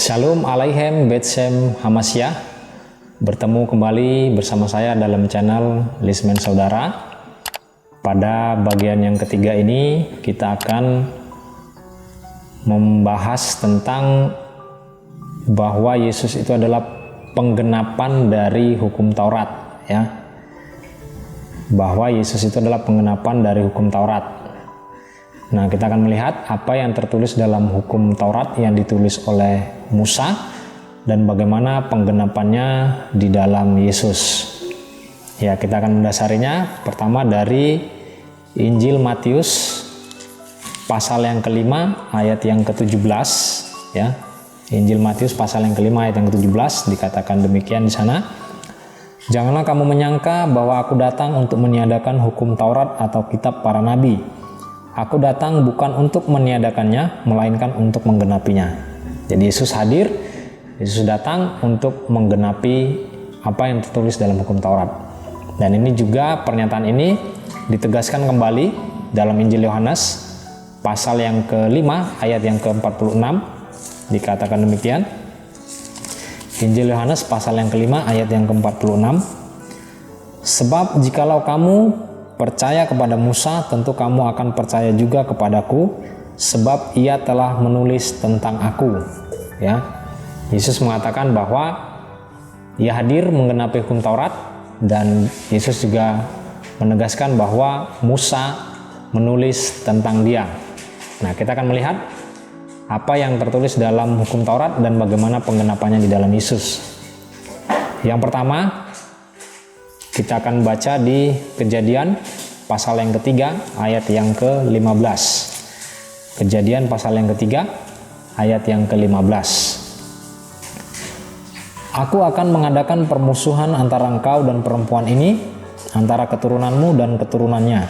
Shalom Aleichem Betsem Hamasyah. Bertemu kembali bersama saya dalam channel Lismen Saudara. Pada bagian yang ketiga ini kita akan membahas tentang bahwa Yesus itu adalah penggenapan dari hukum Taurat, ya. Bahwa Yesus itu adalah penggenapan dari hukum Taurat. Nah, kita akan melihat apa yang tertulis dalam hukum Taurat yang ditulis oleh Musa dan bagaimana penggenapannya di dalam Yesus. Ya, kita akan mendasarinya pertama dari Injil Matius pasal yang kelima ayat yang ke-17, ya. Injil Matius pasal yang kelima ayat yang ke-17 dikatakan demikian di sana. Janganlah kamu menyangka bahwa aku datang untuk meniadakan hukum Taurat atau kitab para nabi. Aku datang bukan untuk meniadakannya, melainkan untuk menggenapinya. Jadi Yesus hadir, Yesus datang untuk menggenapi apa yang tertulis dalam hukum Taurat. Dan ini juga pernyataan ini ditegaskan kembali dalam Injil Yohanes pasal yang kelima ayat yang ke-46 dikatakan demikian. Injil Yohanes pasal yang kelima ayat yang ke-46. Sebab jikalau kamu percaya kepada Musa, tentu kamu akan percaya juga kepadaku, sebab ia telah menulis tentang aku. Ya, Yesus mengatakan bahwa ia hadir menggenapi hukum Taurat, dan Yesus juga menegaskan bahwa Musa menulis tentang dia. Nah, kita akan melihat apa yang tertulis dalam hukum Taurat dan bagaimana penggenapannya di dalam Yesus. Yang pertama, kita akan baca di Kejadian pasal yang ketiga ayat yang ke-15. Kejadian pasal yang ketiga ayat yang ke-15. Aku akan mengadakan permusuhan antara engkau dan perempuan ini, antara keturunanmu dan keturunannya.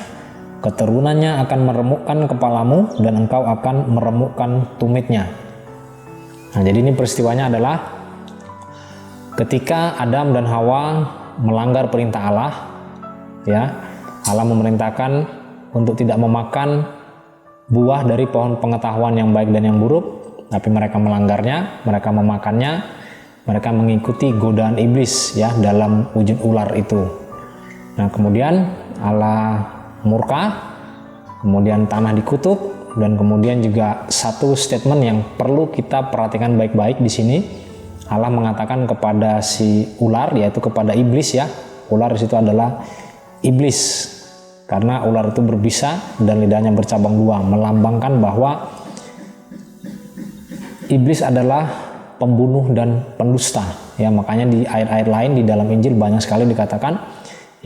Keturunannya akan meremukkan kepalamu dan engkau akan meremukkan tumitnya. Nah, jadi ini peristiwanya adalah ketika Adam dan Hawa melanggar perintah Allah, ya. Allah memerintahkan untuk tidak memakan buah dari pohon pengetahuan yang baik dan yang buruk, tapi mereka melanggarnya, mereka memakannya, mereka mengikuti godaan iblis, ya, dalam wujud ular itu. Nah, kemudian Allah murka, kemudian tanah dikutuk, dan kemudian juga satu statement yang perlu kita perhatikan baik-baik di sini. Allah mengatakan kepada si ular, yaitu kepada iblis, ya. Ular di situ adalah iblis, karena ular itu berbisa dan lidahnya bercabang dua, melambangkan bahwa iblis adalah pembunuh dan pendusta. Ya, makanya di ayat-ayat lain di dalam Injil banyak sekali dikatakan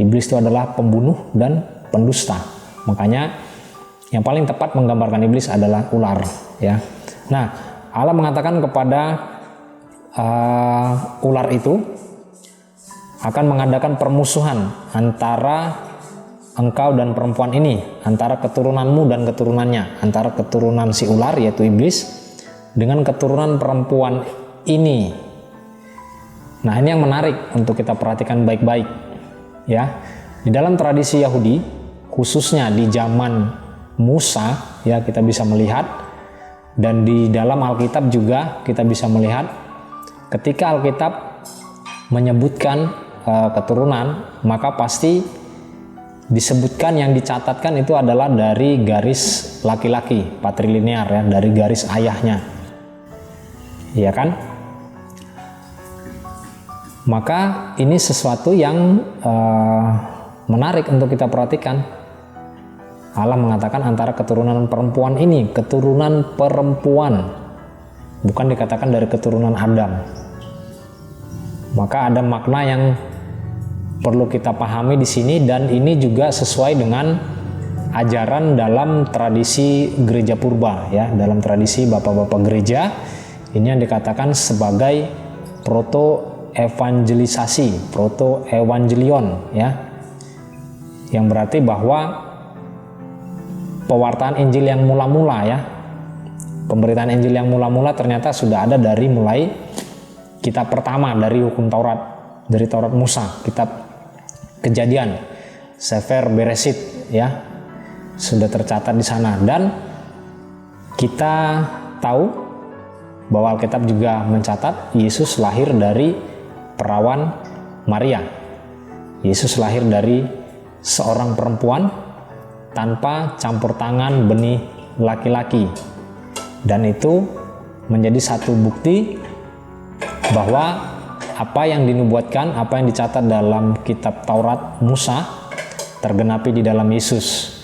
iblis itu adalah pembunuh dan pendusta. Makanya yang paling tepat menggambarkan iblis adalah ular. Ya. Nah, Allah mengatakan kepada ular itu akan mengadakan permusuhan antara engkau dan perempuan ini, antara keturunanmu dan keturunannya, antara keturunan si ular yaitu iblis dengan keturunan perempuan ini. Nah, ini yang menarik untuk kita perhatikan baik-baik, ya. Di dalam tradisi Yahudi, khususnya di zaman Musa, ya, kita bisa melihat, dan di dalam Alkitab juga kita bisa melihat, ketika Alkitab menyebutkan keturunan, maka pasti disebutkan yang dicatatkan itu adalah dari garis laki-laki, patrilinear, ya, dari garis ayahnya. Iya kan? Maka ini sesuatu yang menarik untuk kita perhatikan. Allah mengatakan antara keturunan perempuan ini, keturunan perempuan, bukan dikatakan dari keturunan Adam. Maka ada makna yang perlu kita pahami di sini, dan ini juga sesuai dengan ajaran dalam tradisi gereja purba, ya, dalam tradisi bapak-bapak gereja. Ini yang dikatakan sebagai proto-evangelisasi, proto-evangelion, ya. Yang berarti bahwa pewartaan Injil yang mula-mula, ya. Pemberitaan Injil yang mula-mula ternyata sudah ada dari mulai kitab pertama dari hukum Taurat, dari Taurat Musa, kitab Kejadian, Sefer Beresit, ya, sudah tercatat di sana. Dan kita tahu bahwa Alkitab juga mencatat Yesus lahir dari perawan Maria. Yesus lahir dari seorang perempuan tanpa campur tangan benih laki-laki. Dan itu menjadi satu bukti bahwa apa yang dinubuatkan, apa yang dicatat dalam kitab Taurat Musa tergenapi di dalam Yesus.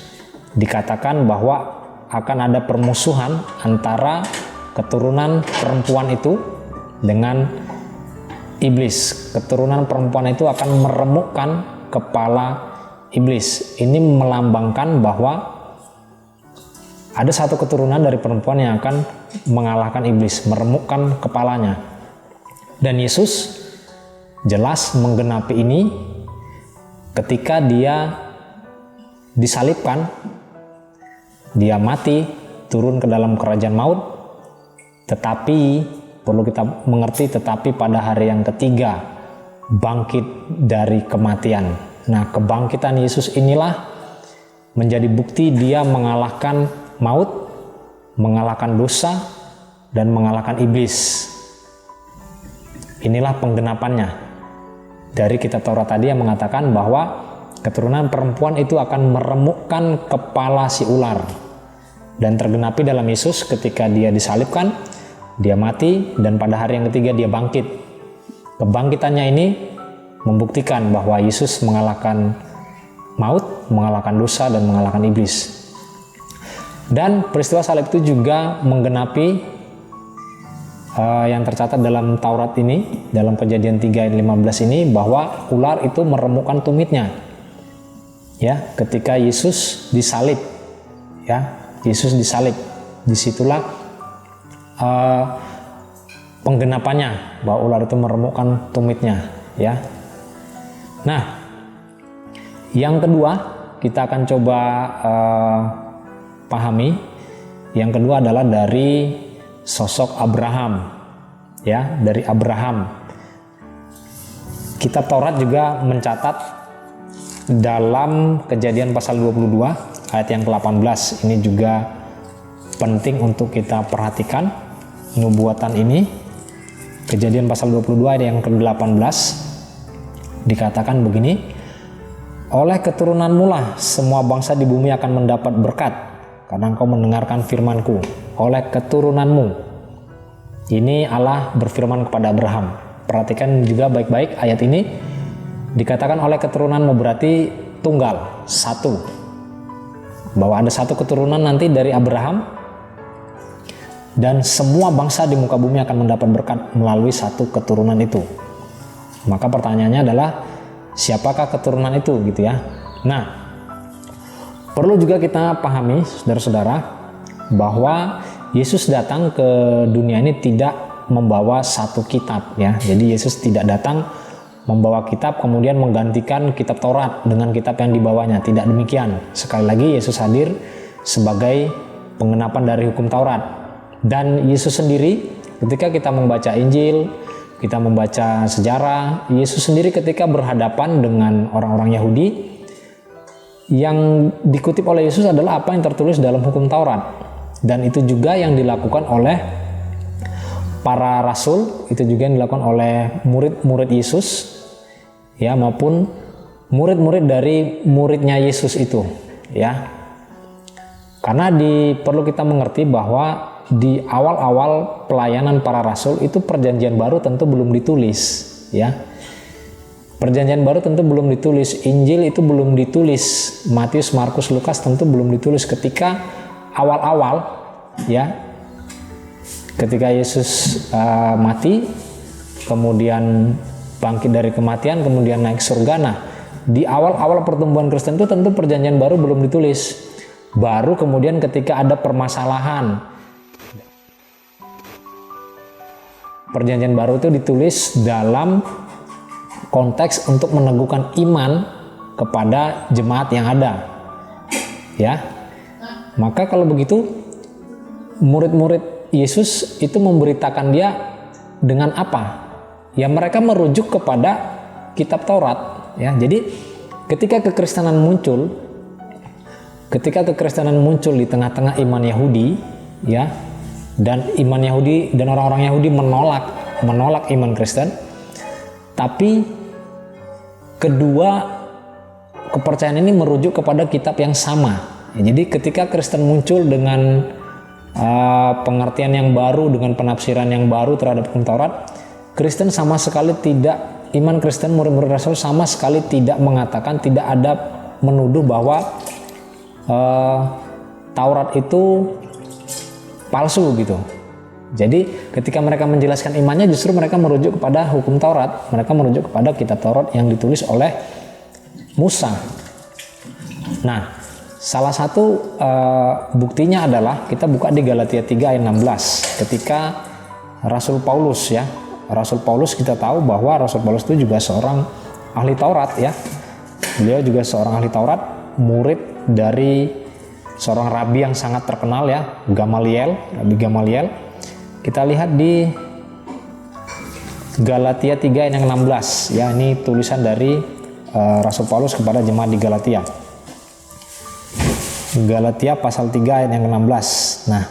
Dikatakan bahwa akan ada permusuhan antara keturunan perempuan itu dengan iblis. Keturunan perempuan itu akan meremukkan kepala iblis. Ini melambangkan bahwa ada satu keturunan dari perempuan yang akan mengalahkan iblis, meremukkan kepalanya. Dan Yesus jelas menggenapi ini ketika dia disalibkan, dia mati, turun ke dalam kerajaan maut, tetapi perlu kita mengerti, tetapi pada hari yang ketiga bangkit dari kematian. Nah, kebangkitan Yesus inilah menjadi bukti dia mengalahkan maut, mengalahkan dosa, dan mengalahkan iblis. Inilah penggenapannya dari kitab Taurat tadi yang mengatakan bahwa keturunan perempuan itu akan meremukkan kepala si ular. Dan tergenapi dalam Yesus ketika dia disalibkan, dia mati, dan pada hari yang ketiga dia bangkit. Kebangkitannya ini membuktikan bahwa Yesus mengalahkan maut, mengalahkan dosa, dan mengalahkan iblis. Dan peristiwa salib itu juga menggenapi yang tercatat dalam Taurat ini, dalam Kejadian 3 ayat 15 ini, bahwa ular itu meremukkan tumitnya. Ya, ketika Yesus disalib, ya, Yesus disalib, disitulah penggenapannya bahwa ular itu meremukkan tumitnya, ya. Nah, yang kedua kita akan coba pahami. Yang kedua adalah dari sosok Abraham, ya, dari Abraham. Kitab Taurat juga mencatat dalam Kejadian pasal 22 ayat yang ke-18. Ini juga penting untuk kita perhatikan nubuatan ini. Kejadian pasal 22 ayat yang ke-18 dikatakan begini, oleh keturunanmu lah semua bangsa di bumi akan mendapat berkat, karena engkau mendengarkan firmanku. Oleh keturunanmu. Ini Allah berfirman kepada Abraham. Perhatikan juga baik-baik ayat ini. Dikatakan oleh keturunanmu berarti tunggal, satu. Bahwa ada satu keturunan nanti dari Abraham, dan semua bangsa di muka bumi akan mendapat berkat melalui satu keturunan itu. Maka pertanyaannya adalah siapakah keturunan itu, gitu ya. Nah, perlu juga kita pahami, saudara-saudara, bahwa Yesus datang ke dunia ini tidak membawa satu kitab, ya. Jadi Yesus tidak datang membawa kitab kemudian menggantikan kitab Taurat dengan kitab yang dibawanya. Tidak demikian. Sekali lagi Yesus hadir sebagai penggenapan dari hukum Taurat. Dan Yesus sendiri ketika kita membaca Injil, kita membaca sejarah, Yesus sendiri ketika berhadapan dengan orang-orang Yahudi, yang dikutip oleh Yesus adalah apa yang tertulis dalam hukum Taurat. Dan itu juga yang dilakukan oleh para rasul, itu juga yang dilakukan oleh murid-murid Yesus, ya, maupun murid-murid dari muridnya Yesus itu, ya. Karena perlu kita mengerti bahwa di awal-awal pelayanan para rasul itu perjanjian baru tentu belum ditulis, ya. Perjanjian baru tentu belum ditulis, Injil itu belum ditulis, Matius, Markus, Lukas tentu belum ditulis ketika awal-awal, ya. Ketika Yesus mati, kemudian bangkit dari kematian, kemudian naik surga. Nah, di awal-awal pertumbuhan Kristen itu tentu perjanjian baru belum ditulis. Baru kemudian ketika ada permasalahan, perjanjian baru itu ditulis dalam konteks untuk meneguhkan iman kepada jemaat yang ada, ya. Maka kalau begitu murid-murid Yesus itu memberitakan dia dengan apa? Ya, mereka merujuk kepada kitab Taurat, ya. Jadi ketika kekristenan muncul di tengah-tengah iman Yahudi, ya, dan iman Yahudi dan orang-orang Yahudi menolak iman Kristen. Tapi kedua kepercayaan ini merujuk kepada kitab yang sama. Jadi ketika Kristen muncul dengan pengertian yang baru, dengan penafsiran yang baru terhadap hukum Taurat, Kristen sama sekali tidak, iman Kristen murid-murid Rasul sama sekali tidak mengatakan, tidak ada menuduh bahwa Taurat itu palsu gitu. Jadi ketika mereka menjelaskan imannya, justru mereka merujuk kepada hukum Taurat, mereka merujuk kepada kitab Taurat yang ditulis oleh Musa. Nah, salah satu buktinya adalah kita buka di Galatia 3 ayat 16. Ketika Rasul Paulus kita tahu bahwa Rasul Paulus itu juga seorang ahli Taurat ya. Beliau juga seorang ahli Taurat, murid dari seorang rabi yang sangat terkenal ya, Rabi Gamaliel. Kita lihat di Galatia 3 ayat yang 16 ya, ini tulisan dari Rasul Paulus kepada jemaat di Galatia. Galatia pasal 3 ayat yang ke-16. Nah,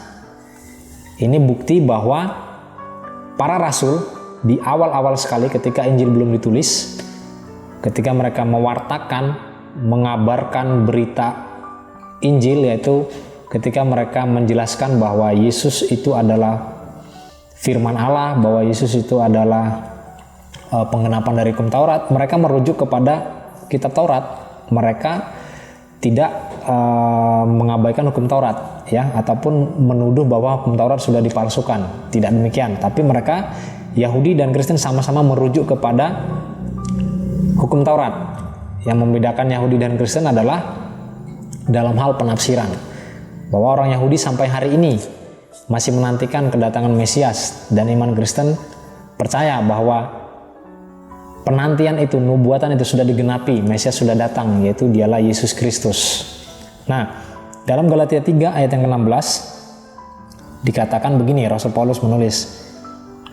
ini bukti bahwa para rasul di awal-awal sekali ketika Injil belum ditulis, ketika mereka mewartakan, mengabarkan berita Injil, yaitu ketika mereka menjelaskan bahwa Yesus itu adalah firman Allah, bahwa Yesus itu adalah penggenapan dari hukum Taurat, mereka merujuk kepada kitab Taurat. Mereka tidak mengabaikan hukum Taurat ya, ataupun menuduh bahwa hukum Taurat sudah dipalsukan. Tidak demikian, tapi mereka Yahudi dan Kristen sama-sama merujuk kepada hukum Taurat. Yang membedakan Yahudi dan Kristen adalah dalam hal penafsiran, bahwa orang Yahudi sampai hari ini masih menantikan kedatangan Mesias, dan iman Kristen percaya bahwa penantian itu, nubuatan itu sudah digenapi, Mesias sudah datang, yaitu dialah Yesus Kristus. Nah, dalam Galatia 3 ayat yang ke-16 dikatakan begini, Rasul Paulus menulis,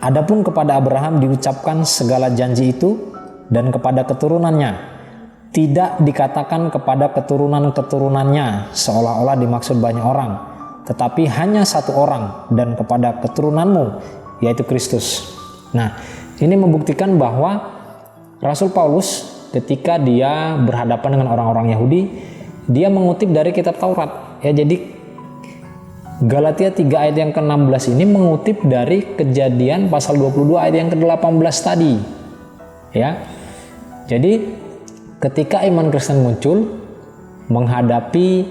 "Adapun kepada Abraham diucapkan segala janji itu, dan kepada keturunannya. Tidak dikatakan kepada keturunan-keturunannya, seolah-olah dimaksud banyak orang, tetapi hanya satu orang, dan kepada keturunanmu, yaitu Kristus." Nah, ini membuktikan bahwa Rasul Paulus ketika dia berhadapan dengan orang-orang Yahudi, dia mengutip dari kitab Taurat. Ya, jadi Galatia 3 ayat yang ke-16 ini mengutip dari Kejadian pasal 22 ayat yang ke-18 tadi. Ya. Jadi ketika iman Kristen muncul menghadapi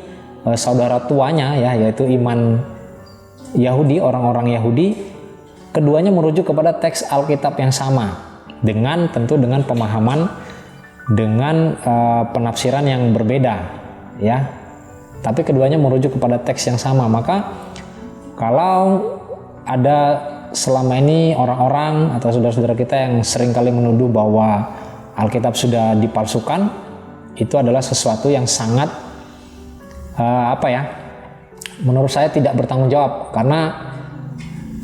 saudara tuanya ya, yaitu iman Yahudi, orang-orang Yahudi, keduanya merujuk kepada teks Alkitab yang sama, dengan tentu dengan pemahaman, dengan penafsiran yang berbeda ya, tapi keduanya merujuk kepada teks yang sama. Maka kalau ada selama ini orang-orang atau saudara-saudara kita yang seringkali menuduh bahwa Alkitab sudah dipalsukan, itu adalah sesuatu yang sangat menurut saya tidak bertanggung jawab, karena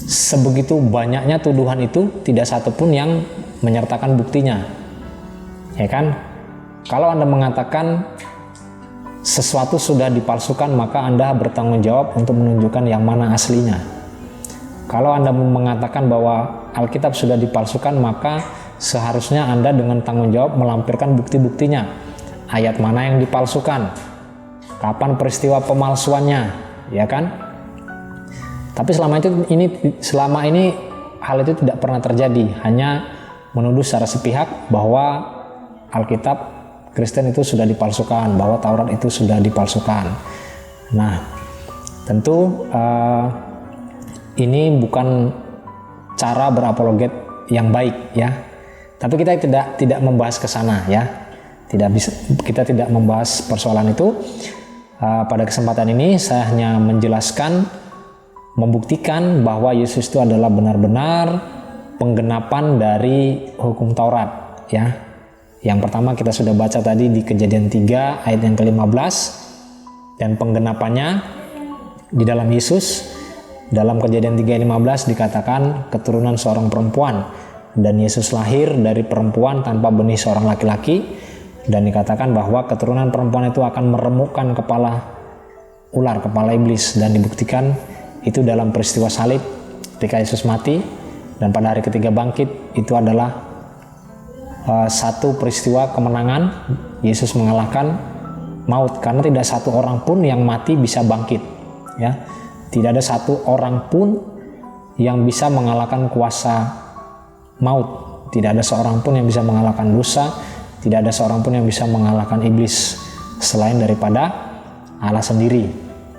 sebegitu banyaknya tuduhan itu tidak satupun yang menyertakan buktinya, ya kan? Kalau Anda mengatakan sesuatu sudah dipalsukan, maka Anda bertanggung jawab untuk menunjukkan yang mana aslinya. Kalau Anda mengatakan bahwa Alkitab sudah dipalsukan, maka seharusnya Anda dengan tanggung jawab melampirkan bukti-buktinya. Ayat mana yang dipalsukan, kapan peristiwa pemalsuannya, ya kan? Tapi selama ini hal itu tidak pernah terjadi, hanya menuduh secara sepihak bahwa Alkitab Kristen itu sudah dipalsukan, bahwa Taurat itu sudah dipalsukan. Nah, tentu ini bukan cara berapologet yang baik ya. Tapi kita tidak membahas ke sana ya. Kita tidak membahas persoalan itu. Pada kesempatan ini saya hanya menjelaskan, membuktikan bahwa Yesus itu adalah benar-benar penggenapan dari hukum Taurat ya. Yang pertama kita sudah baca tadi di Kejadian 3 ayat yang ke-15, dan penggenapannya di dalam Yesus. Dalam Kejadian 3 ayat 15 dikatakan keturunan seorang perempuan, dan Yesus lahir dari perempuan tanpa benih seorang laki-laki, dan dikatakan bahwa keturunan perempuan itu akan meremukkan kepala ular, kepala iblis, dan dibuktikan itu dalam peristiwa salib ketika Yesus mati dan pada hari ketiga bangkit. Itu adalah satu peristiwa kemenangan. Yesus mengalahkan maut, karena tidak satu orang pun yang mati bisa bangkit, ya. Tidak ada satu orang pun yang bisa mengalahkan kuasa maut. Tidak ada seorang pun yang bisa mengalahkan dosa. Tidak ada seorang pun yang bisa mengalahkan iblis selain daripada Allah sendiri.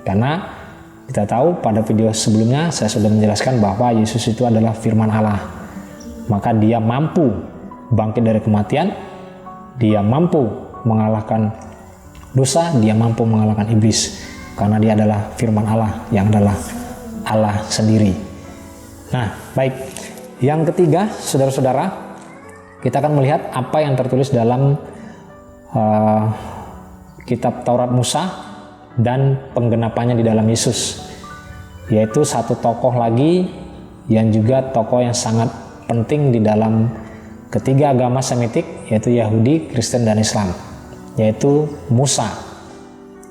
Karena kita tahu pada video sebelumnya saya sudah menjelaskan bahwa Yesus itu adalah firman Allah. Maka dia mampu bangkit dari kematian, dia mampu mengalahkan dosa, dia mampu mengalahkan iblis, karena dia adalah firman Allah yang adalah Allah sendiri. Nah, baik. Yang ketiga, saudara-saudara, kita akan melihat apa yang tertulis dalam kitab Taurat Musa dan penggenapannya di dalam Yesus, yaitu satu tokoh lagi yang juga tokoh yang sangat penting di dalam ketiga agama Semitik, yaitu Yahudi, Kristen, dan Islam, yaitu Musa.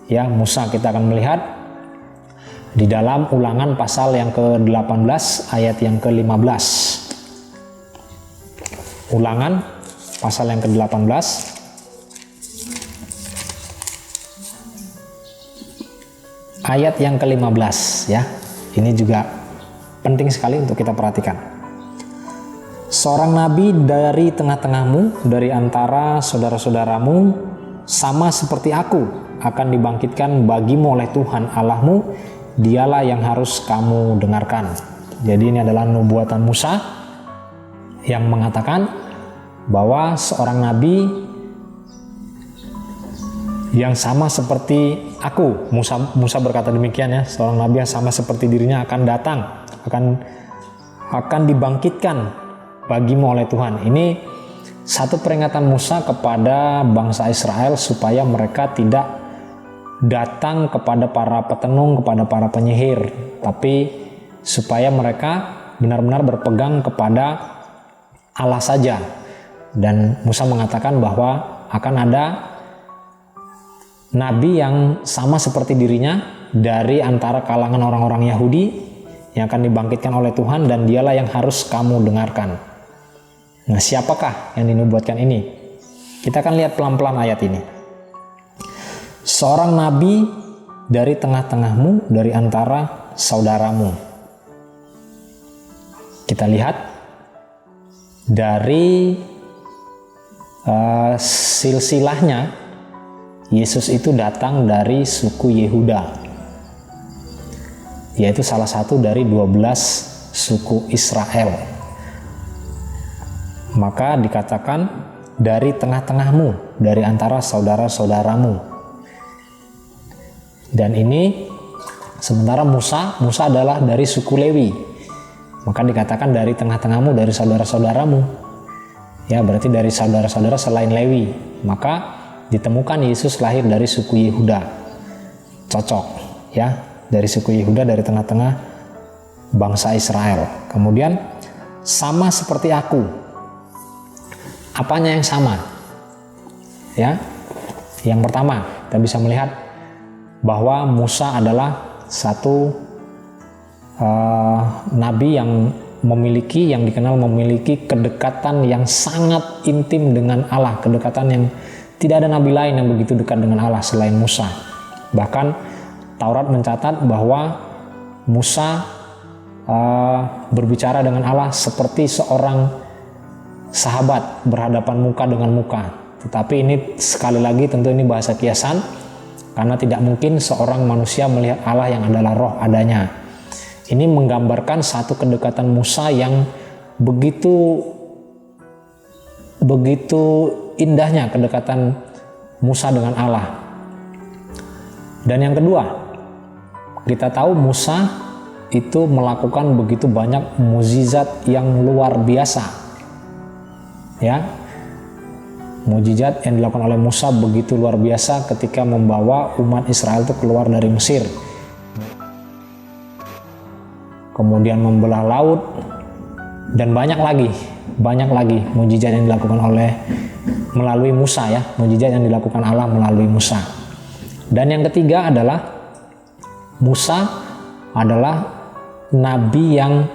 Ya, Musa kita akan melihat di dalam Ulangan pasal yang ke-18 ayat yang ke-15. Ulangan pasal yang ke-18 ayat yang ke-15, ya. Ini juga penting sekali untuk kita perhatikan. Seorang nabi dari tengah-tengahmu, dari antara saudara-saudaramu, sama seperti aku, akan dibangkitkan bagimu oleh Tuhan Allahmu. Dialah yang harus kamu dengarkan. Jadi ini adalah nubuatan Musa yang mengatakan bahwa seorang nabi yang sama seperti aku, Musa berkata demikian, ya, seorang nabi yang sama seperti dirinya akan datang, akan dibangkitkan bagimu oleh Tuhan. Ini satu peringatan Musa kepada bangsa Israel supaya mereka tidak datang kepada para petenung, kepada para penyihir, tapi supaya mereka benar-benar berpegang kepada Allah saja. Dan Musa mengatakan bahwa akan ada nabi yang sama seperti dirinya dari antara kalangan orang-orang Yahudi yang akan dibangkitkan oleh Tuhan, dan dialah yang harus kamu dengarkan. Nah, siapakah yang dinubuatkan ini? Kita akan lihat pelan-pelan ayat ini. Seorang nabi dari tengah-tengahmu, dari antara saudaramu. Kita lihat dari silsilahnya, Yesus itu datang dari suku Yehuda, yaitu salah satu dari 12 suku Israel. Maka dikatakan dari tengah-tengahmu, dari antara saudara-saudaramu. Dan ini sementara Musa adalah dari suku Lewi. Maka dikatakan dari tengah-tengahmu, dari saudara-saudaramu. Ya, berarti dari saudara-saudara selain Lewi. Maka ditemukan Yesus lahir dari suku Yehuda. Cocok, ya, dari suku Yehuda, dari tengah-tengah bangsa Israel. Kemudian sama seperti aku. Apanya yang sama? Ya. Yang pertama, kita bisa melihat bahwa Musa adalah satu nabi yang dikenal memiliki kedekatan yang sangat intim dengan Allah, kedekatan yang tidak ada nabi lain yang begitu dekat dengan Allah selain Musa. Bahkan Taurat mencatat bahwa Musa berbicara dengan Allah seperti seorang sahabat berhadapan muka dengan muka. Tetapi ini sekali lagi tentu ini bahasa kiasan, karena tidak mungkin seorang manusia melihat Allah yang adalah roh adanya. Ini menggambarkan satu kedekatan Musa yang begitu indahnya kedekatan Musa dengan Allah. Dan yang kedua, kita tahu Musa itu melakukan begitu banyak mukjizat yang luar biasa. Ya. Mukjizat yang dilakukan oleh Musa begitu luar biasa ketika membawa umat Israel itu keluar dari Mesir. Kemudian membelah laut, dan banyak lagi mukjizat yang dilakukan melalui Musa, ya, mukjizat yang dilakukan Allah melalui Musa. Dan yang ketiga adalah Musa adalah nabi yang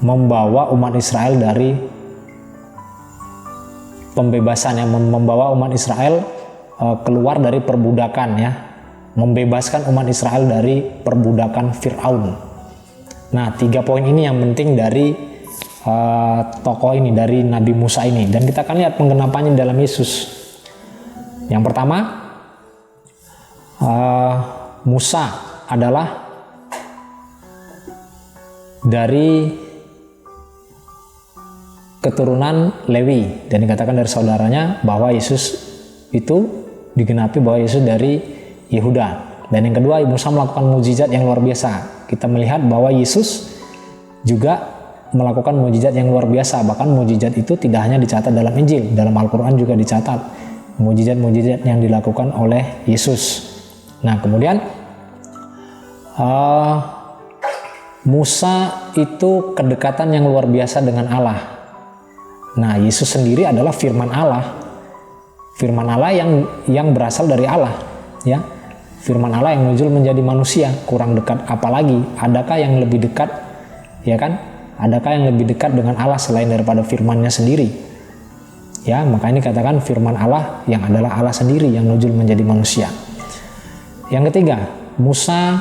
membawa umat Israel dari pembebasan, yang membawa umat Israel keluar dari perbudakan, ya, membebaskan umat Israel dari perbudakan Fir'aun. Nah, 3 poin ini yang penting dari tokoh ini, dari Nabi Musa ini, dan kita akan lihat penggenapannya dalam Yesus. Yang pertama, Musa adalah dari keturunan Lewi, dan dikatakan dari saudaranya bahwa Yesus itu digenapi bahwa Yesus dari Yehuda. Dan yang kedua, Musa melakukan mukjizat yang luar biasa. Kita melihat bahwa Yesus juga melakukan mukjizat yang luar biasa. Bahkan mukjizat itu tidak hanya dicatat dalam Injil, dalam Al-Quran juga dicatat mukjizat-mukjizat yang dilakukan oleh Yesus. Nah, kemudian Musa itu kedekatan yang luar biasa dengan Allah. Nah, Yesus sendiri adalah firman Allah. Firman Allah yang berasal dari Allah, ya. Firman Allah yang muncul menjadi manusia. Kurang dekat apalagi? Adakah yang lebih dekat, ya kan? Adakah yang lebih dekat dengan Allah selain daripada firman-Nya sendiri? Ya, maka ini katakan firman Allah yang adalah Allah sendiri yang muncul menjadi manusia. Yang ketiga, Musa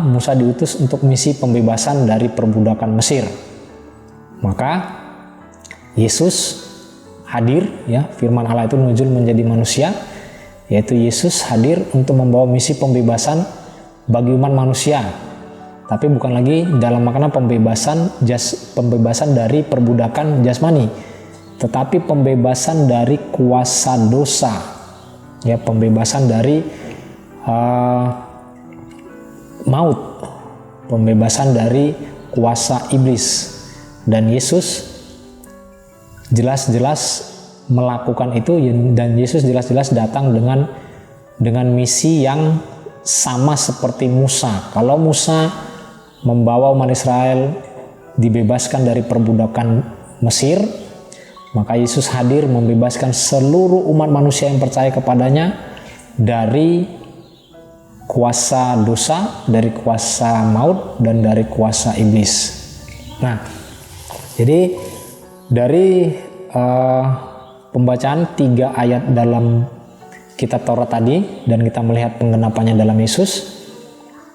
Musa diutus untuk misi pembebasan dari perbudakan Mesir. Maka Yesus hadir, ya, firman Allah itu muncul menjadi manusia, yaitu Yesus hadir untuk membawa misi pembebasan bagi umat manusia. Tapi bukan lagi dalam makna pembebasan dari perbudakan jasmani, tetapi pembebasan dari kuasa dosa, ya, pembebasan dari maut, pembebasan dari kuasa iblis. Dan Yesus jelas-jelas melakukan itu, dan Yesus jelas-jelas datang dengan misi yang sama seperti Musa. Kalau Musa membawa umat Israel dibebaskan dari perbudakan Mesir, maka Yesus hadir membebaskan seluruh umat manusia yang percaya kepadanya dari kuasa dosa, dari kuasa maut, dan dari kuasa iblis. Nah, jadi dari pembacaan 3 ayat dalam kitab Taurat tadi, dan kita melihat penggenapannya dalam Yesus,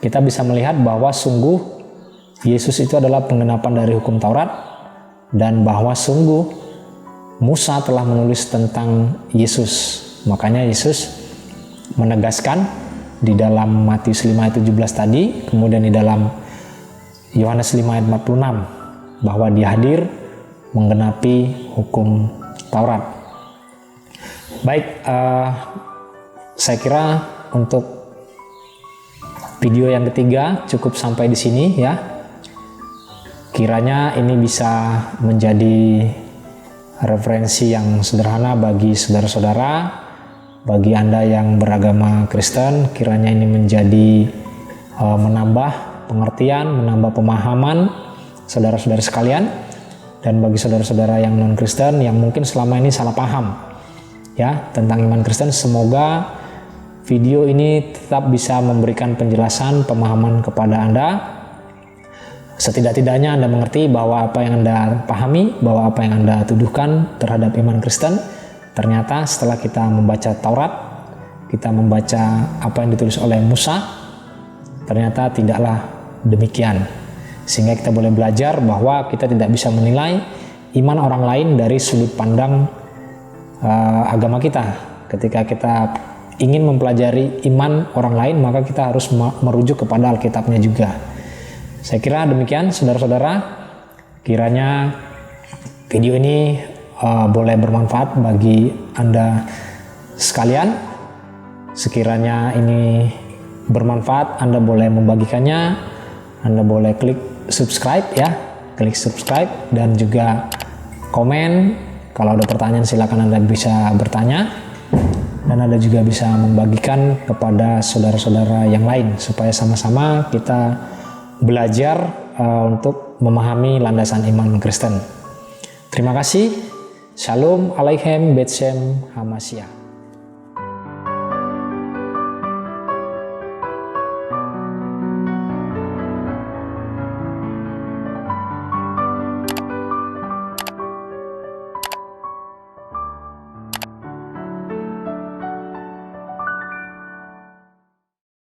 kita bisa melihat bahwa sungguh Yesus itu adalah penggenapan dari hukum Taurat, dan bahwa sungguh Musa telah menulis tentang Yesus. Makanya Yesus menegaskan di dalam Matius 5 ayat 17 tadi, kemudian di dalam Yohanes 5 ayat 46, bahwa Dia hadir menggenapi hukum Taurat. Baik, saya kira untuk video yang ketiga cukup sampai di sini, ya. Kiranya ini bisa menjadi referensi yang sederhana bagi saudara-saudara, bagi Anda yang beragama Kristen. Kiranya ini menjadi menambah pengertian, menambah pemahaman saudara-saudara sekalian, dan bagi saudara-saudara yang non-Kristen yang mungkin selama ini salah paham, ya, tentang iman Kristen, semoga video ini tetap bisa memberikan penjelasan, pemahaman kepada Anda. Setidak-tidaknya Anda mengerti bahwa apa yang Anda pahami, bahwa apa yang Anda tuduhkan terhadap iman Kristen, ternyata setelah kita membaca Taurat, kita membaca apa yang ditulis oleh Musa, ternyata tidaklah demikian. Sehingga kita boleh belajar bahwa kita tidak bisa menilai iman orang lain dari sudut pandang agama kita. Ketika kita ingin mempelajari iman orang lain, maka kita harus merujuk kepada Alkitabnya juga. Saya kira demikian, saudara-saudara. Kiranya video ini boleh bermanfaat bagi Anda sekalian. Sekiranya ini bermanfaat, Anda boleh membagikannya, Anda boleh klik subscribe, ya, klik subscribe, dan juga komen. Kalau ada pertanyaan silakan Anda bisa bertanya, dan Anda juga bisa membagikan kepada saudara-saudara yang lain supaya sama-sama kita belajar untuk memahami landasan iman Kristen. Terima kasih. Shalom Aleichem Bet Shem Hamashiach.